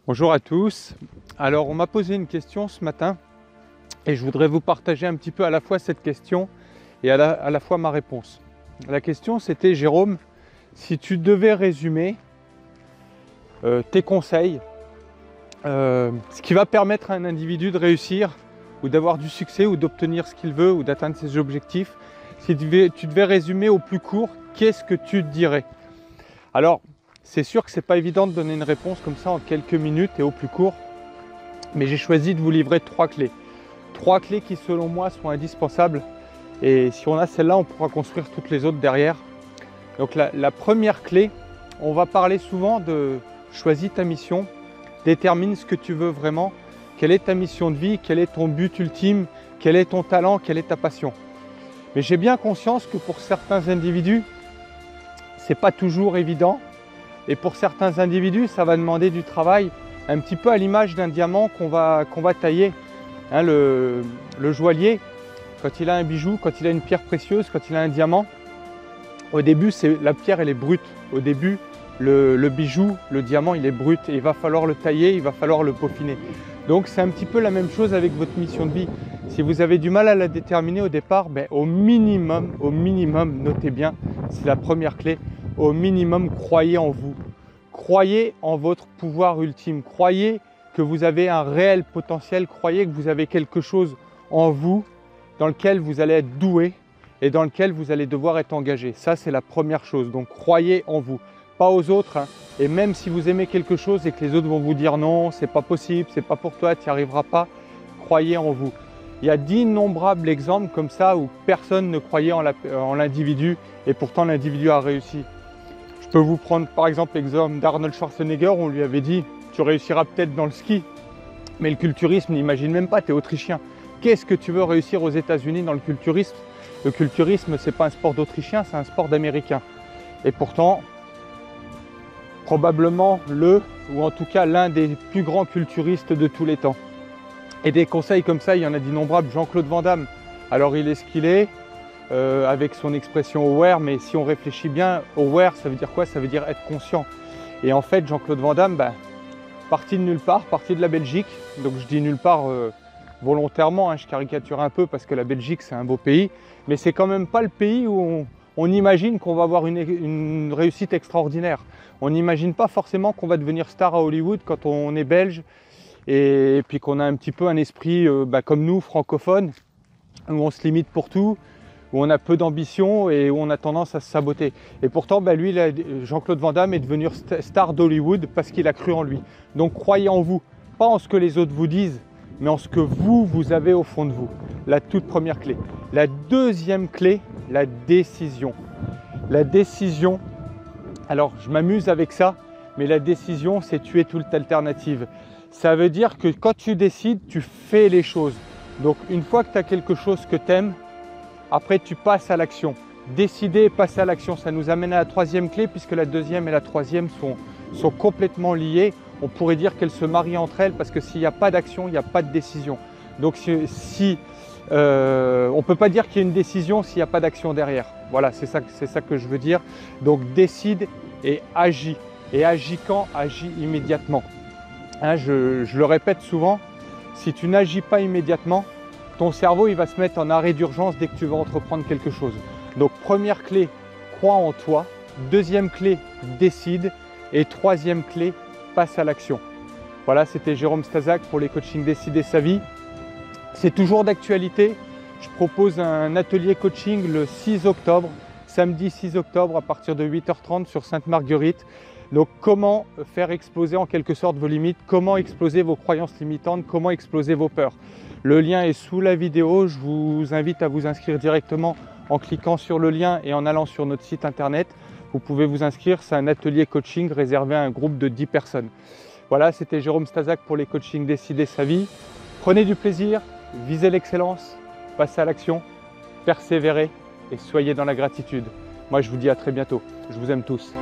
Bonjour à tous. Alors on m'a posé une question ce matin et je voudrais vous partager un petit peu à la fois cette question et à la fois ma réponse. La question c'était: Jérôme, si tu devais résumer tes conseils, ce qui va permettre à un individu de réussir ou d'avoir du succès ou d'obtenir ce qu'il veut ou d'atteindre ses objectifs, si tu devais résumer au plus court, qu'est-ce que tu dirais? Alors, c'est sûr que ce n'est pas évident de donner une réponse comme ça en quelques minutes et au plus court, mais j'ai choisi de vous livrer 3 clés. 3 clés qui, selon moi, sont indispensables. Et si on a celle-là, on pourra construire toutes les autres derrière. Donc la première clé, on va parler souvent de choisis ta mission, détermine ce que tu veux vraiment, quelle est ta mission de vie, quel est ton but ultime, quel est ton talent, quelle est ta passion. Mais j'ai bien conscience que pour certains individus, ce n'est pas toujours évident. Et pour certains individus, ça va demander du travail, un petit peu à l'image d'un diamant qu'on va tailler. Hein, le joaillier, quand il a un bijou, quand il a une pierre précieuse, quand il a un diamant, au début, la pierre elle est brute. Au début, le bijou, le diamant, il est brut et il va falloir le tailler, il va falloir le peaufiner. Donc c'est un petit peu la même chose avec votre mission de vie. Si vous avez du mal à la déterminer au départ, au minimum, notez bien, c'est la première clé, au minimum, croyez en vous. Croyez en votre pouvoir ultime. Croyez que vous avez un réel potentiel. Croyez que vous avez quelque chose en vous dans lequel vous allez être doué et dans lequel vous allez devoir être engagé. Ça, c'est la première chose. Donc, croyez en vous, pas aux autres. Hein. Et même si vous aimez quelque chose et que les autres vont vous dire non, c'est pas possible, c'est pas pour toi, tu n'y arriveras pas, croyez en vous. Il y a d'innombrables exemples comme ça où personne ne croyait en l'individu et pourtant l'individu a réussi. Je peux vous prendre par exemple l'exemple d'Arnold Schwarzenegger où on lui avait dit « tu réussiras peut-être dans le ski, mais le culturisme, n'imagine même pas, tu es autrichien. Qu'est-ce que tu veux réussir aux États-Unis dans le culturisme ?» Le culturisme, ce n'est pas un sport d'Autrichien, c'est un sport d'Américain. Et pourtant, probablement ou en tout cas l'un des plus grands culturistes de tous les temps. Et des conseils comme ça, il y en a d'innombrables. Jean-Claude Van Damme, alors il est ce qu'il est, avec son expression aware, mais si on réfléchit bien, aware, ça veut dire quoi? Ça veut dire être conscient. Et en fait, Jean-Claude Van Damme, parti de nulle part, parti de la Belgique, donc je dis nulle part volontairement, hein, je caricature un peu parce que la Belgique c'est un beau pays, mais c'est quand même pas le pays où on imagine qu'on va avoir une réussite extraordinaire. On n'imagine pas forcément qu'on va devenir star à Hollywood quand on est belge et puis qu'on a un petit peu un esprit comme nous, francophone, où on se limite pour tout, où on a peu d'ambition et où on a tendance à se saboter. Et pourtant, lui, Jean-Claude Van Damme est devenu star d'Hollywood parce qu'il a cru en lui. Donc croyez en vous, pas en ce que les autres vous disent, mais en ce que vous avez au fond de vous. La toute première clé. La deuxième clé, la décision. La décision, alors je m'amuse avec ça, mais la décision, c'est tuer toute alternative. Ça veut dire que quand tu décides, tu fais les choses. Donc une fois que tu as quelque chose que tu aimes, après, tu passes à l'action. Décider et passer à l'action, ça nous amène à la troisième clé puisque la deuxième et la troisième sont complètement liées. On pourrait dire qu'elles se marient entre elles parce que s'il n'y a pas d'action, il n'y a pas de décision. Donc on ne peut pas dire qu'il y a une décision s'il n'y a pas d'action derrière. Voilà, c'est ça que je veux dire. Donc décide et agis. Et agis quand? Agis immédiatement. Hein, je le répète souvent, si tu n'agis pas immédiatement, ton cerveau il va se mettre en arrêt d'urgence dès que tu vas entreprendre quelque chose. Donc première clé, crois en toi. Deuxième clé, décide. Et troisième clé, passe à l'action. Voilà, c'était Jérôme Stazak pour les coachings Décider sa vie. C'est toujours d'actualité. Je propose un atelier coaching le 6 octobre, samedi 6 octobre à partir de 8h30 sur Sainte-Marguerite. Donc comment faire exploser en quelque sorte vos limites, comment exploser vos croyances limitantes, comment exploser vos peurs. Le lien est sous la vidéo, je vous invite à vous inscrire directement en cliquant sur le lien et en allant sur notre site internet. Vous pouvez vous inscrire, c'est un atelier coaching réservé à un groupe de 10 personnes. Voilà, c'était Jérôme Stazak pour les coachings Décider sa vie. Prenez du plaisir, visez l'excellence, passez à l'action, persévérez et soyez dans la gratitude. Moi je vous dis à très bientôt, je vous aime tous.